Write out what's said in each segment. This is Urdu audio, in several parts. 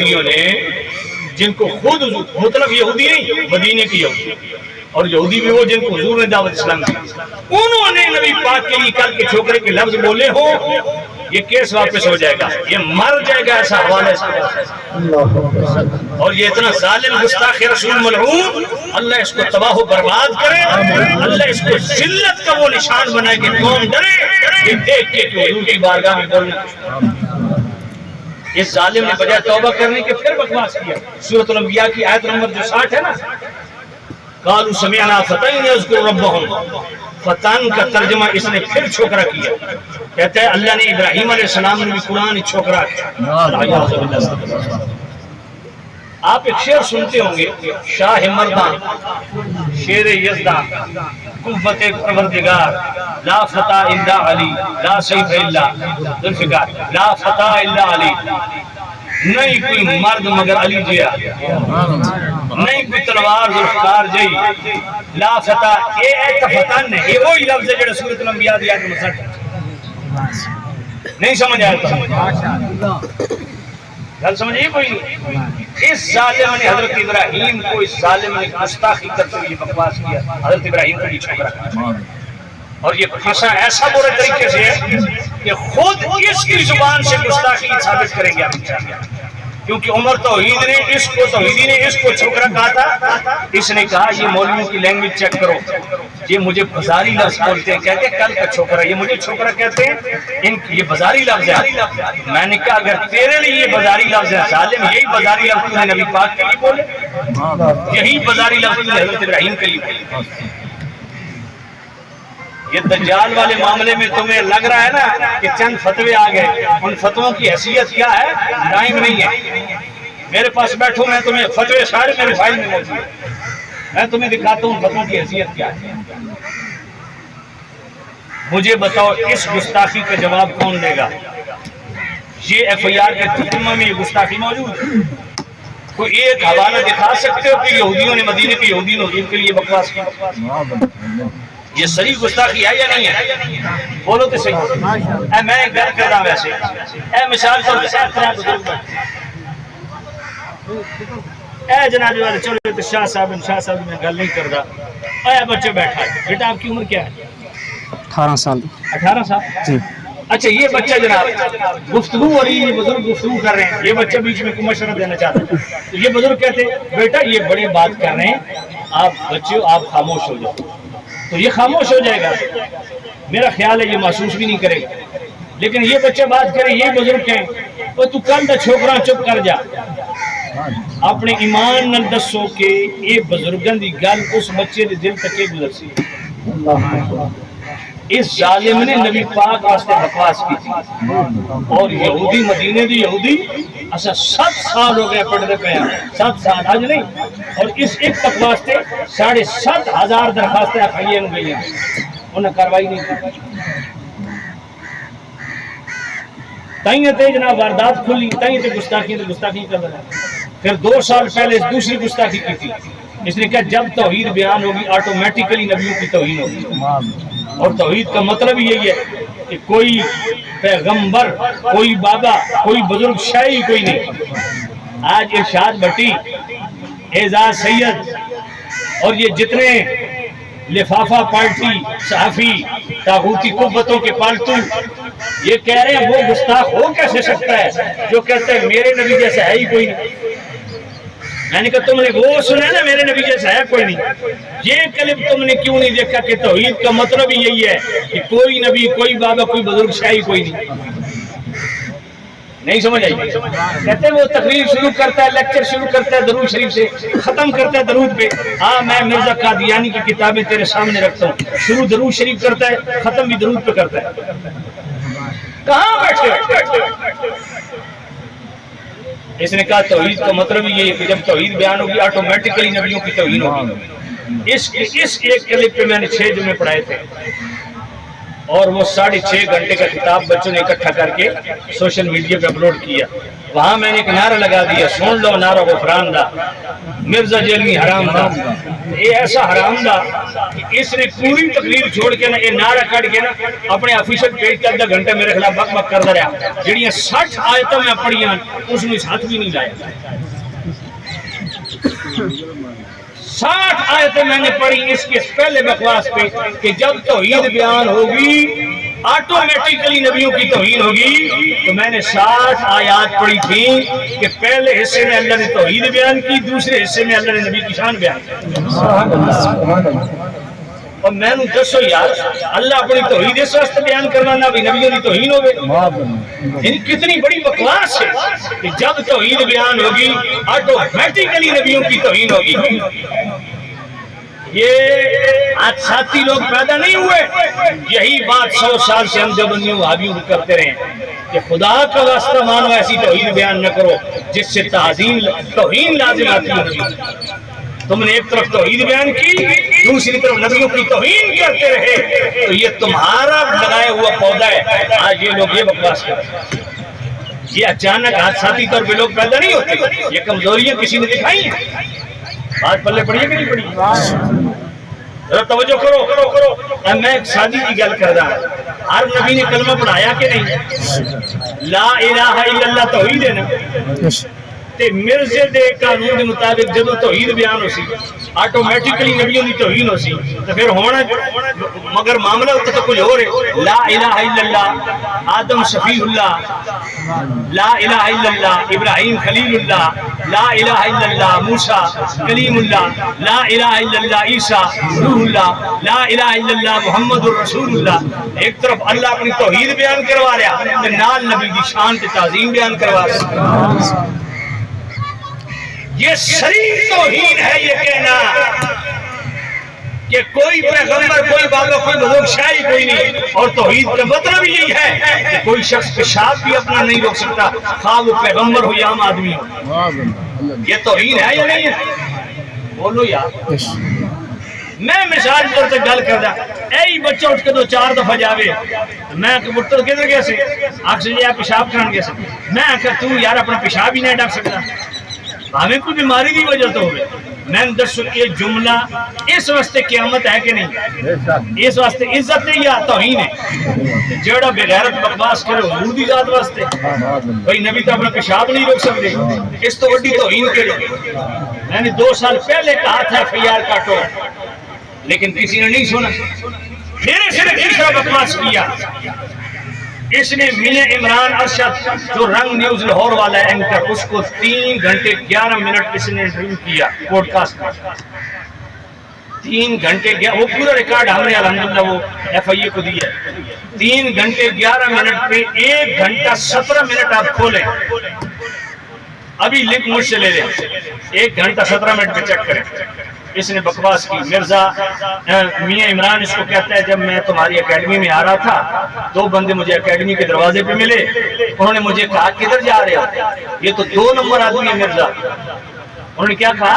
یہودیوں نے جن کو خود مطلب یہودی نہیں مدینے کی یہودی اور یہودی بھی وہ جن کو حضور نے دعوت اسلام دی انہوں نے نبی پاک کے لیے کل کے چھوکرے کے لفظ بولے ہو یہ کیس واپس ہو جائے گا یہ مر جائے گا ایسا حوالے سے اور یہ اتنا ظالم گستاخ رسول ملعون اللہ اس کو تباہ و برباد کرے اللہ اس کو ذلت کا وہ نشان بنائے کہ قوم ڈرے یہ دیکھ کے کہ حضور کی بارگاہ میں بولنا اس ظالم نے بجائے توبہ کرنے کے پھر بکواس کیا سورۃ الانبیاء کی آیت نمبر جو 60 ہے نا قالوا سمعنا فتى يذكر ربهم فتن کا ترجمہ اس نے پھر چھوکرا کیا کہتے ہیں اللہ نے ابراہیم علیہ السلام نے بھی قرآن چھوکرا کیا آپ ایک شعر سنتے ہوں گے شاہ مردان شیر یزدان قوت پروردگار لا فتح الا علی لا سیف الا ذوالفقار لا فتح الا علی نہیں کوئی مرد مگر علی جیا نہیں کوئی تلوار ذوالفقار جئی لا فتح اے فتن ہے یہ وہی لفظ ہے جو سورۃ الانبیاء دی آیت نمبر 60 نہیں سمجھ آیا تھا گل سمجھئے کوئی نہیں اس ظالم نے حضرت ابراہیم کو اس ظالم نے گستاخی کرتے ہوئے بکواس کیا حضرت ابراہیم کو بھی چھوکرا اور یہ پھنسا ایسا برے طریقے سے ہے کہ خود اس کی زبان سے گستاخی ثابت کریں گے آپ کیونکہ عمر توحید نے اس کو توحیدی نے اس کو چھوکرا کہا تھا اس نے کہا یہ مولویوں کی لینگویج چیک کرو یہ مجھے بازاری لفظ بولتے ہیں کہتے ہیں کل کا چھوکرا یہ مجھے چھوکرا کہتے ہیں یہ بازاری لفظ ہے میں نے کہا اگر تیرے لیے یہ بازاری لفظ ہے ظالم یہی بازاری لفظ نے نبی پاک کے لیے بولے یہی بازاری لفظ نے حضرت ابراہیم کے لیے بولے یہ دجال والے معاملے میں تمہیں لگ رہا ہے نا کہ چند فتوے آ گئے ان فتووں کی حیثیت کیا ہے ٹائم نہیں ہے میرے پاس بیٹھو میں تمہیں فتوے سارے میرے فائل میں موجود ہیں میں تمہیں دکھاتا ہوں فتووں کی حیثیت کیا ہے مجھے بتاؤ اس گستاخی کا جواب کون دے گا یہ ایف آئی آر کے ترجمہ میں یہ گستاخی موجود ہے کوئی ایک حوالہ دکھا سکتے ہو کہ یہودیوں نے مدینے کے یہودی نے حضور کے لیے بکواس کی یہ صحیح گستاخی ہے یا نہیں ہے بولو تو صحیح اے میں گھر کر رہا ویسے اے مثال طور پر اے جناب والے چلو تو شاہ صاحب میں گل نہیں کر رہا اے بچے بیٹھا ہے بیٹا آپ کی عمر کیا ہے 18 سال 18 سال جی اچھا یہ بچہ جناب گفتگو ہو رہی ہے یہ بزرگ گفتگو کر رہے ہیں یہ بچہ بیچ میں کوئی مشورہ دینا چاہتا ہے تو یہ بزرگ کہتے ہیں بیٹا یہ بڑے بات کر رہے ہیں آپ بچے آپ خاموش ہو جاؤ تو یہ خاموش ہو جائے گا میرا خیال ہے یہ محسوس بھی نہیں کرے گا لیکن یہ بچہ بات کرے یہ بزرگ کہیں وہ تو کل دا چھوکرا چپ کر جا اپنے ایمان نال دسو کہ یہ بزرگان دی گل اس بچے دے دل تک گزر سی اس ظالم نے نبی پاک واسطے بکواس کی تھی اور یہودی مدینے دی یہودی اسا 7 سال ہو گئے پڑھتے پہ ہیں 7 سال آج نہیں اور اس ایک تک واسطے 7,500 درخواستیں FIA میں گئی ہیں انہیں کاروائی نہیں کی تائیں تے جناب واردات کھلی تائیں تے گستاخی کر رہا پھر 2 سال پہلے اس دوسری گستاخی کی تھی اس نے کہا جب توحید بیان ہوگی آٹومیٹیکلی نبیوں کی توہین ہوگی اور توحید کا مطلب یہی ہے کہ کوئی پیغمبر کوئی بابا کوئی بزرگ شاہی کوئی نہیں آج ارشاد بھٹی اعزاز سید اور یہ جتنے لفافہ پارٹی صحافی طاغوتی قوتوں کے پالتو یہ کہہ رہے ہیں وہ گستاخ ہو کیسے سکتا ہے جو کہتے ہیں میرے نبی جیسا ہے ہی کوئی نہیں میں نے کہا تم نے وہ سنا نا میرے نبی جیسا ہے کوئی نہیں یہ کلپ تم نے کیوں نہیں دیکھا کہ توحید کا مطلب ہی یہی ہے کہ کوئی نبی کوئی بابا کوئی بزرگ شاہی کوئی نہیں سمجھ آئی کہتے ہیں وہ تقریر شروع کرتا ہے لیکچر شروع کرتا ہے درود شریف سے ختم کرتا ہے درود پہ ہاں میں مرزا قادیانی کی کتابیں تیرے سامنے رکھتا ہوں شروع درود شریف کرتا ہے ختم بھی درود پہ کرتا ہے کہاں بیٹھے اس نے کہا توحید کا مطلب یہ ہے کہ جب توحید بیان ہوگی آٹومیٹکلی نبیوں کی توہین ہوگی اس ایک کلپ پہ میں نے 6 جمعے پڑھائے تھے اور وہ 6.5 گھنٹے کا کتاب بچوں نے اکٹھا کر کے سوشل میڈیا پہ اپلوڈ کیا وہاں میں نے ایک نعرہ لگا دیا، سن لو نعرہ غفران دا، مرزا جیلوی حرام دا، یہ ایسا حرام دا کہ اس نے پوری تقریر چھوڑ کے نا یہ نعرہ کٹ کے نا اپنے آفیشل پیج کا 10 گھنٹے میرے خلاف بک بک کرتا رہا، جڑیاں 60 آیتیں میں پڑھیاں اس نے اس ہاتھ بھی نہیں لایا۔ 60 آیتیں میں نے پڑھی اس کے پہلے بکواس پہ کہ جب توحید بیان ہوگی آٹومیٹکلی نبیوں کی توہین ہوگی، تو میں نے 60 آیات پڑھی تھی کہ پہلے حصے میں اللہ نے توحید بیان کی، دوسرے حصے میں اللہ نے نبی کی شان بیان کی۔ اور میں نے دسو یار اللہ اپنی توحید اس واسطے بیان کرنا نہ بھی نبیوں کی توہین ہوگی، یعنی کتنی بڑی بکواس ہے کہ جب توحید بیان ہوگی آٹومیٹکلی نبیوں کی توہین ہوگی۔ یہ آج ساتھی لوگ پیدا نہیں ہوئے، یہی بات 100 سال سے ہم دیوبندیوں وہابیوں کو کرتے رہے ہیں کہ خدا کا واسطہ مانو ایسی توحید بیان نہ کرو جس سے توہین لازم آتی ہے۔ تم نے ایک طرف توحید بیان کی، دوسری طرف نبیوں کی توہین کرتے رہے، تو یہ تمہارا لگایا ہوا پودا ہے۔ آج یہ لوگ یہ بکواس کرتے ہیں، یہ اچانک حادثاتی طور پہ لوگ پیدا نہیں ہوتے، یہ کمزوریاں کسی نے دکھائی ہیں۔ بات پلے پڑی ہے کہ نہیں پڑی؟ ذرا توجہ کرو، میں ایک شادی کی گل کر رہا ہوں، ہر نبی نے کلمہ پڑھایا کہ نہیں؟ لا الہ الا اللہ توحید ہے نا، تے مرزے دے قانون کے مطابق جدو توحید بیان ہو سی آٹومیٹکلی نبیوں کی توہین ہو سی، تو پھر ہونا مگر معاملہ ہوتا تو کوئی اور ہے۔ لا الہ الا اللہ آدم شفیع اللہ، لا الہ الا اللہ ابراہیم خلیل اللہ، لا الہ الا اللہ موسیٰ کلیم اللہ، لا الہ الا اللہ عیسیٰ روح اللہ، لا الہ الا اللہ محمد الرسول اللہ۔ ایک طرف اللہ اپنی توحید بیان کروا رہا، نال نبی دی شان تے تعظیم بیان کروا رہا۔ یہ شریف توہین ہے یہ کہنا کہ کوئی پیغمبر، کوئی بابا، کوئی بزرگ شاہی کوئی نہیں، اور توحید کا مطلب یہی ہے کہ کوئی شخص پیشاب بھی اپنا نہیں روک سکتا، خواہ وہ پیغمبر ہو یا عام آدمی ہو۔ یہ توہین ہے یا نہیں ہے؟ بولو یار۔ میں مثال پر سے گل کر رہا، اے بچہ اٹھ کے 2-4 دفعہ جاوے، میں کہ بٹر کدھر گیا سے آپ سے یا پیشاب کرن گیا سے، میں کہ تو یار اپنا پیشاب ہی نہیں ڈک سکتا، ہمیں کوئی بیماری دی وجہ تو ہوئے۔ میں دسو یہ جملہ اس واسطے قیامت ہے کہ نہیں؟ اس واسطے عزت ہے یا توہین ہے؟ جڑا بغیرت بکواس کرے حضور دی ذات واسطے، بھئی نبی تو اپنا پیشاب نہیں روک سکتے، اس تو وڈی توہین کرے۔ میں نے 2 سال پہلے کہا تھا FIR کاٹو، لیکن کسی نے نہیں سنا، پھر اس نے تیسرا بکواس کیا۔ اس نے میاں عمران ارشد جو رنگ نیوز لاہور والا ہے اینکر، اس کو 3 گھنٹے 11 منٹ اس نے انٹرویو کیا پوڈ کاسٹ میں، 3 گھنٹے وہ پورا ریکارڈ ہم نے الحمدللہ وہ FIA کو دیا ہے۔ 3 گھنٹے 11 منٹ پہ 1 گھنٹہ 17 منٹ آپ کھولیں، ابھی لنک مجھ سے لے لیں، 1 گھنٹہ 17 منٹ پہ چیک کریں۔ اس نے بکواس کی۔ مرزا میاں عمران اس کو کہتا ہے جب میں تمہاری اکیڈمی میں آ رہا تھا 2 بندے مجھے اکیڈمی کے دروازے پہ ملے، انہوں نے مجھے کہا کدھر جا رہے ہو؟ یہ تو 2 نمبر آدمی ہے مرزا۔ انہوں نے کیا کہا؟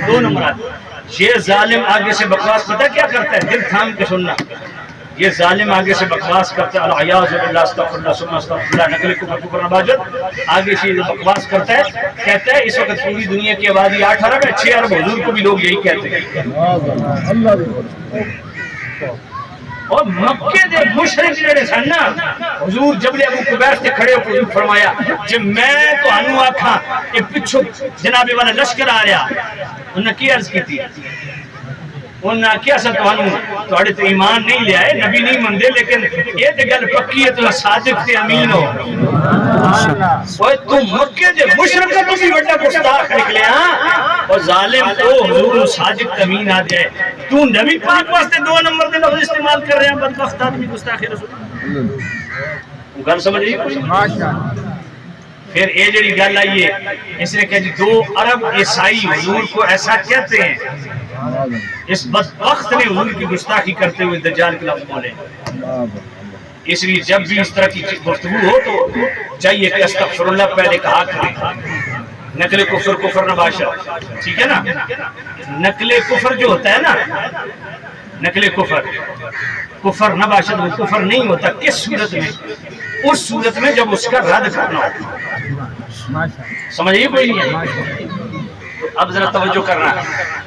2 نمبر آدمی۔ یہ ظالم آگے سے بکواس پتہ کیا کرتا ہے؟ دل تھام کے سننا، یہ ظالم آگے سے بکواس کرتا ہے، العیاذ باللہ استغفر اللہ ثم استغفر اللہ، نقل کفر نباجت، آگے سے بکواس کرتا ہے، کہتا ہے اس وقت پوری دنیا کی آبادی 8 ارب ہے، 6 ارب حضور کو بھی لوگ یہی کہتے ہیں۔ اور مکے دے مشرک جڑے سن نا، حضور جبل ابو قبیس تے کھڑے ہو کے فرمایا جب میں تو انو آکھاں کہ پچھو جناب والا لشکر آ رہا، انہوں نے کی عرض کی تھی، انہوں نے کیا سا توڑے تو ایمان نہیں لے آئے، نبی نہیں مندے، لیکن یہ تو گل پکی ہے تو صادق تے امین ہو۔ تو مکے دے مشرکہ تو بھی بڑا گستاخ نکلے ہاں، اور ظالم تو حضور صادق تے امین آ جائے، تو نبی پاک واسطے 2 نمبر دے لفظ استعمال کر رہے ہیں، بدبخت آدمی گستاخ رسول۔ گل سمجھ رہی کوئی؟ پھر یہ جڑی گل آئی ہے، اس نے کہا جی 2 ارب عیسائی حضور کو ایسا کہتے ہیں، اس بدبخت نے حضور کی گستاخی کرتے ہوئے دجال کے لفظ بولے۔ اس لیے جب بھی اس طرح کی گفتگو ہو تو چاہیے کہ استغفر اللہ پہلے کہا کریں۔ نقل کفر کفر نباشد، ٹھیک ہے نا؟ نقل کفر جو ہوتا ہے نا، نقل کفر کفر نباشد، وہ کفر نہیں ہوتا کس صورت میں؟ اس صورت میں جب اس کا رد کرنا ہو۔ سمجھیے کوئی نہیں ہے؟ اب ذرا توجہ کرنا.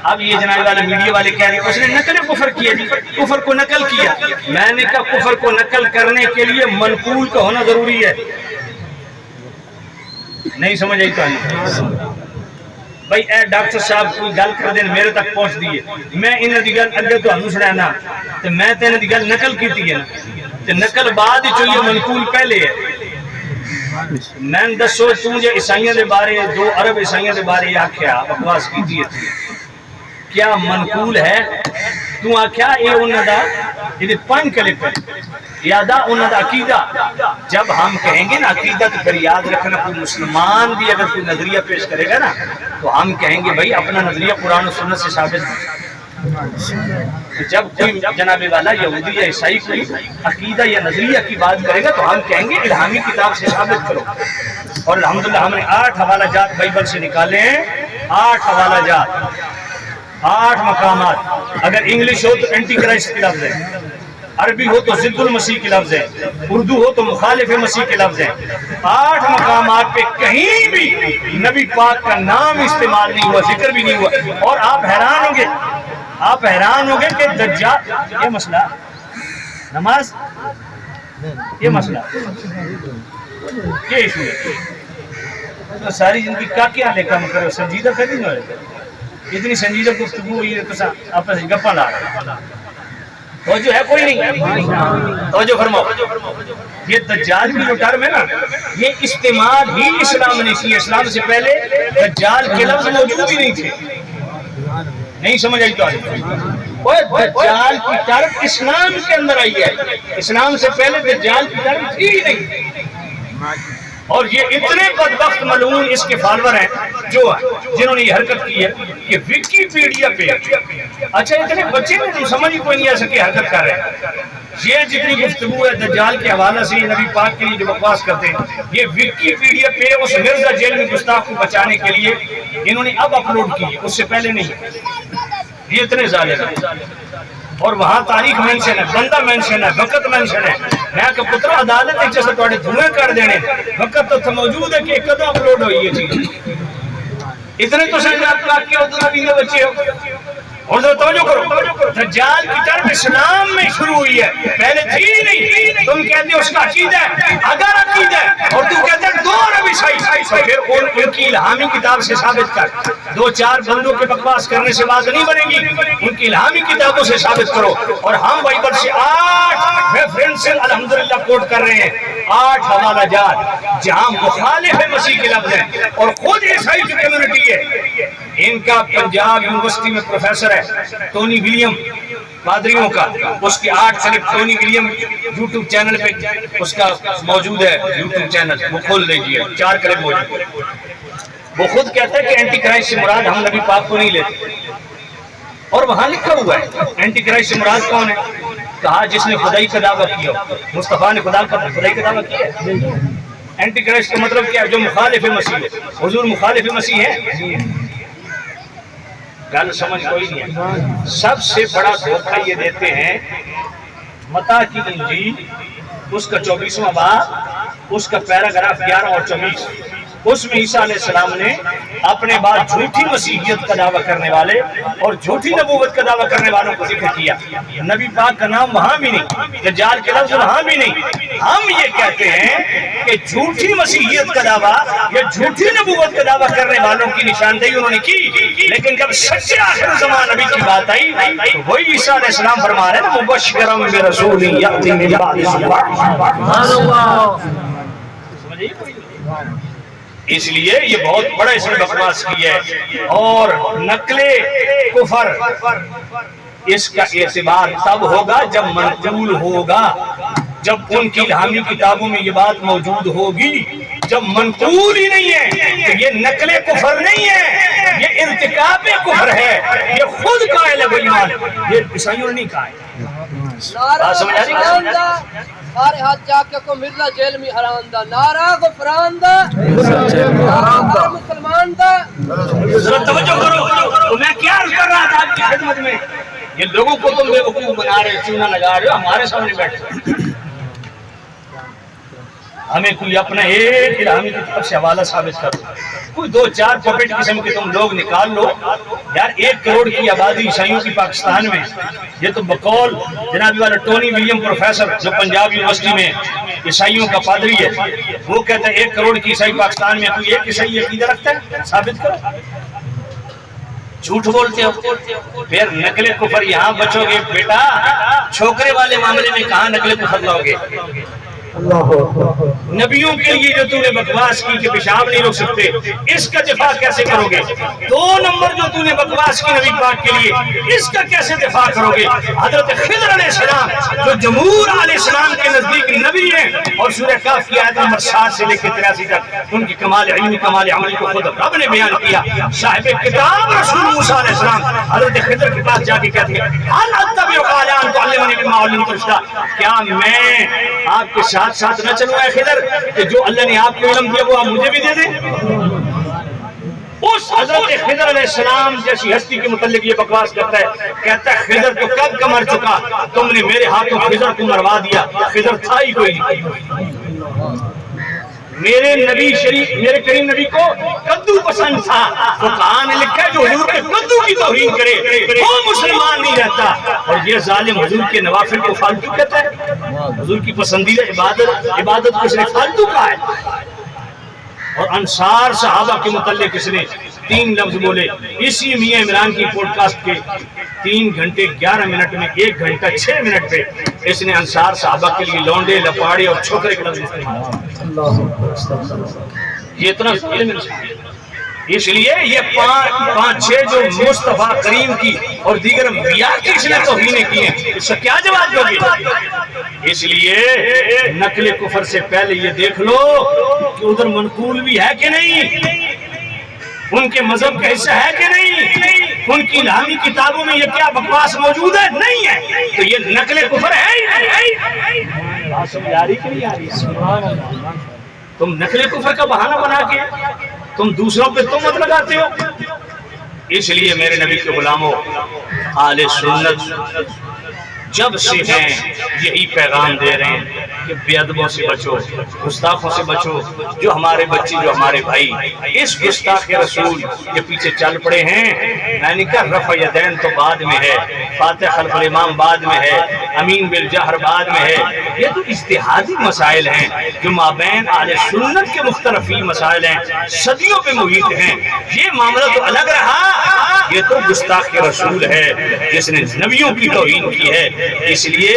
اب یہ جناب والے میڈیا والے کہہ رہے ہیں اس نے نقل کفر کیا جی، کفر کو نقل کیا. میں نے کہا کفر کو نقل کرنے کے لیے منقول کا ہونا ضروری ہے. نہیں سمجھ آئی تو بھائی اے ڈاکٹر صاحب کوئی گل کر دیں میرے تک پہنچ دیئے، میں انہاں دی گل اگے تو ہنو سنانا تے میں تے انہاں دی گل نقل کیتی ہے نا تے نقل بعد چاہیے منقول پہلے ہے. میں دسو تو جو عیسائیوں دے بارے 2 ارب عیسائیوں دے بارے آکھیا بکواس کیتی ہے کیا منقول ہے؟ تو آکھیا اے انہاں دا یہ 5 کلپ ہے یادا انہاں دا عقیدہ. جب ہم کہیں گے نا عقیدہ تو پھر یاد رکھنا کوئی مسلمان بھی اگر کوئی نظریہ پیش کرے گا نا تو ہم کہیں گے بھائی اپنا نظریہ قرآن و سنت سے ثابت ہے. جب کوئی جناب والا یہودی یا عیسائی کوئی عقیدہ یا نظریہ کی بات کرے گا تو ہم کہیں گے الہامی کتاب سے ثابت کرو. اور الحمدللہ ہم نے 8 حوالہ جات بائبل سے نکالے ہیں. 8 حوالہ جات 8 مقامات. اگر انگلش ہو تو اینٹی کرائسٹ کی لفظ ہے، عربی ہو تو ضد المسیح کی لفظ ہے، اردو ہو تو مخالف مسیح کے لفظ ہے. 8 مقامات پہ کہیں بھی نبی پاک کا نام استعمال نہیں ہوا، ذکر بھی نہیں ہوا. اور آپ حیران ہوں گے کہ دجال یہ مسئلہ نماز یہ مسئلہ یہ ایشو ہے. ساری زندگی کیا لے کام کرو سنجیدہ کر نہیں ہوئے. اتنی سنجیدہ گفتگو ہوئی ہے تو آپس گپا لا رہے توجہ ہے کوئی نہیں؟ توجہ فرماؤ. یہ دجال کی جو ٹرم ہے نا یہ استعمال ہی اسلام نے کی. اسلام سے پہلے دجال کے لفظ موجود ہی نہیں تھے. نہیں سمجھ آئی تو دجال کی ٹرم اسلام کے اندر آئی ہے. اسلام سے پہلے دجال کی ٹرم تھی ہی نہیں. اور یہ اتنے بدبخت ملعون اس کے فالور ہیں جو جنہوں نے یہ حرکت کی ہے کہ ویکیپیڈیا پہ اچھا اتنے بچے میں تم سمجھ کوئی نہیں آ سکے حرکت کر رہے ہیں. یہ جتنی گفتگو ہے دجال کے حوالہ سے نبی پاک کے لیے جو بکواس کرتے ہیں یہ ویکیپیڈیا پہ اس مرزا جیل میں گستاخ کو بچانے کے لیے انہوں نے اب اپلوڈ کی، اس سے پہلے نہیں. یہ اتنے ظالم ہیں. اور وہاں تاریخ مینشن ہے، بندہ مینشن ہے، وقت مینشن ہے. میں کہ پتر عدالت ایک جیسے توڑے دھوئے کر دینے وقت تو موجود ہے کہ ایک قدم اپلوڈ ہوئی ہے چیز. اتنے تو سنجھ آپ کا کیا اتنا بھی بچے ہو. اور ذرا توجہ کرو دجال کی ٹرم اسلام میں شروع ہوئی ہے پہلے تھی نہیں. تم کہتے ہو اس کا عقیدہ ہے، اگر عقیدہ ہے اور تم کہتے ہیں 2 عرب عیسائی تو پھر ان کی الہامی کتاب سے ثابت کر. 2-4 بندوں کے بکواس کرنے سے بات نہیں بنے گی، ان کی الہامی کتابوں سے ثابت کرو. اور ہم بائبل سے 8 ریفرنسز الحمدللہ کوٹ کر رہے ہیں. 8 حوالہ جات جہاں مخالف مسیح کے لفظ ہیں. اور خود عیسائی جو کمیونٹی ہے ان کا پنجاب یونیورسٹی میں پروفیسر ہے ٹونی ولیم پادریوں کا، اس کی 8 clip Tony William YouTube channel پہ اس کا موجود ہے. یوٹیوب چینل وہ کھول لیجیے 4 کلپ موجود. وہ خود کہتا ہے کہ اینٹی کرائسٹ سے مراد ہم نبی پاک کو نہیں لیتے. اور وہاں لکھا ہوا ہے اینٹی کرائسٹ سے مراد کون ہے؟ کہا جس نے خدائی کا دعویٰ کیا. مصطفیٰ نے خدائی کا دعویٰ کیا ہے. اینٹی کرائسٹ کا مطلب کیا ہے؟ جو مخالف مسیح ہے. حضور مخالف مسیح ہے. گل سمجھ کوئی نہیں ہے. سب سے بڑا دھوکہ یہ دیتے ہیں متی کی انجیل اس کا 24واں باب اس کا پیراگراف 11 اور 24 اس میں عیسیٰ علیہ السلام نے اپنے بعد جھوٹی مسیحیت کا دعویٰ کرنے والے اور جھوٹی نبوت کا دعویٰ کرنے والوں کو ذکر کیا. نبی پاک کا نام وہاں بھی نہیں، دجال کے لفظ وہاں بھی نہیں. ہم یہ کہتے ہیں کہ جھوٹی مسیحیت کا دعویٰ یا جھوٹی نبوت کا دعویٰ کرنے والوں کی نشاندہی انہوں نے کی، لیکن جب سچے آخر زمان نبی کی بات آئی تو وہی عیسیٰ علیہ السلام فرما رہے ہیں مبشرا برسول یأتی من بعد اسمہ. اس لیے یہ بہت بڑا اس نے بکواس کی ہے. اور نقل کفر اس کا اعتبار تب ہوگا جب منقول ہوگا، جب ان کی الہامی کتابوں میں یہ بات موجود ہوگی. جب منقول ہی نہیں ہے تو یہ نقل کفر نہیں ہے، یہ ارتکاب کفر ہے. یہ خود قائل ہے بےایمان. یہ عیسائیوں نے نہیں کہا ہے. بات سمجھ آ رہی ہے؟ سارے ہاتھ جا کے کو مرزا جیل میں حرام دا نعرہ غفران دا نعرہ مسلمان دا. ذرا توجہ کرو تو میں کیا عرض کر رہا تھا آپ کی خدمت میں. یہ لوگوں کو تم بے وقوف بنا رہے، چونا لگا رہے ہو ہمارے سامنے بیٹھے. ہمیں کوئی اپنا ایک الہامی کی طرف سے حوالہ ثابت کر دو، کوئی 2-4 پپٹ قسم کے تم لوگ نکال لو. یار 1 کروڑ کی آبادی عیسائیوں کی پاکستان میں، یہ تو بقول جناب والا ٹونی ولیم پروفیسر جو پنجاب یونیورسٹی میں عیسائیوں کا پادری ہے، وہ کہتا ہے 1 کروڑ کی عیسائی پاکستان میں، کوئی ایک عیسائی عقیدہ رکھتا ہے؟ ثابت کرو. جھوٹ بولتے ہو. پھر نقل کفر یہاں بچو گے بیٹا، چھوکرے والے معاملے میں کہاں نقل کفر لاؤ گے؟ نبیوں کے لیے جو تم نے بکواس کی کہ پیشاب نہیں روک سکتے، اس کا دفاع کیسے کرو گے؟ 2 نمبر جو تم نے بکواس کی نبی پاک کے لیے، اس کا کیسے دفاع کرو گے؟ حضرت خضر علیہ السلام جو جمہور علیہ السلام کے نزدیک نبی ہیں، اور سورہ کہف کی آیت نمبر 7 سے لے کے 83 تک ان کی کمال علمی کمال عملی کو خود رب نے بیان کیا. صاحب کتاب رسول موسیٰ علیہ السلام حضرت خضر کے پاس جا کے کہتے ہیں حل اتبعک علی ان تعلمنی مما علمت رشدا، کیا میں آپ کے ساتھ ساتھ نہ چلوں اے خضر کہ جو اللہ نے آپ کو علم دیا وہ آپ مجھے بھی دے دیں؟ اس حضرت خضر علیہ السلام جیسی ہستی کے متعلق یہ بکواس کرتا ہے، کہتا ہے خضر تو کب کا مر چکا، تم نے میرے ہاتھوں خضر کو مروا دیا، خضر تھا ہی کوئی نہیں. میرے نبی شریف، میرے کریم نبی کو کدو پسند تھا، تو کہاں نے لکھا ہے جو حضور کے کدو کی توہین کرے وہ مسلمان نہیں رہتا. اور یہ ظالم حضور کے نوافل کو فالتو کہتا ہے. حضور کی پسندیدہ عبادت کو اس نے فالتو کہا ہے. اور انصار صحابہ کے متعلق اس نے 3 لفظ بولے. اسی میاں عمران کی پوڈ کاسٹ کے 3 گھنٹے 11 منٹ میں 1 گھنٹہ 6 منٹ پہ اس نے انصار صحابہ کے لیے لونڈے، لپاڑے اور چھوکرے کے لفظ استعمال کیے. یہ اتنا ظالم انسان ہے. اس لیے یہ 5-6 جو مصطفیٰ کریم کی اور دیگر انبیاء کی اس نے توہینیں کی ہیں، اس کا کیا جواب دو گے؟ اس لیے نقل کفر سے پہلے یہ دیکھ لو کہ ادھر منقول بھی ہے کہ نہیں، ان کے مذہب کا حصہ ہے کہ نہیں، ان کی الہامی کتابوں میں یہ کیا بکواس موجود ہے؟ نہیں ہے. تو یہ نقل کفر ہے ہی نہیں. بات سمجھ آ رہی کہ نہیں آ رہی؟ تم نقل کفر کا بہانہ بنا کے تم دوسروں پہ تہمت لگاتے ہو. اس لیے میرے نبی کے غلاموں، اہل سنت جب سے ہیں یہی پیغام دے رہے ہیں کہ بے ادبوں سے بچو، گستاخوں سے بچو. جو ہمارے بچے، جو ہمارے بھائی اس گستاخ رسول کے پیچھے چل پڑے ہیں، میں نے کہا رفع یدین تو بعد میں ہے، فاتح خلف الامام بعد میں ہے، امین بالجہر بعد میں ہے. یہ تو اجتہادی مسائل ہیں جو مابین اہل سنت کے مختلفی مسائل ہیں، صدیوں پہ محیط ہیں. یہ معاملہ تو الگ رہا، یہ تو گستاخ رسول ہے جس نے نبیوں کی توہین کی ہے. اس لیے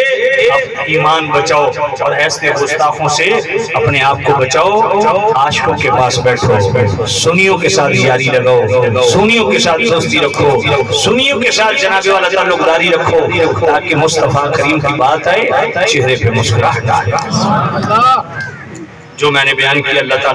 ایمان بچاؤ اور ایسے گستاخوں سے اپنے آپ کو بچاؤ. عاشقوں کے پاس بیٹھو، سنیوں کے ساتھ یاری لگاؤ، سنیوں کے ساتھ دوستی رکھو، سنیوں کے ساتھ جناب والا تعلق داری رکھو، تاکہ مصطفیٰ کریم کی بات آئے چہرے پہ مسکراہٹ آئے. جو میں نے بیان کیا اللہ تعالیٰ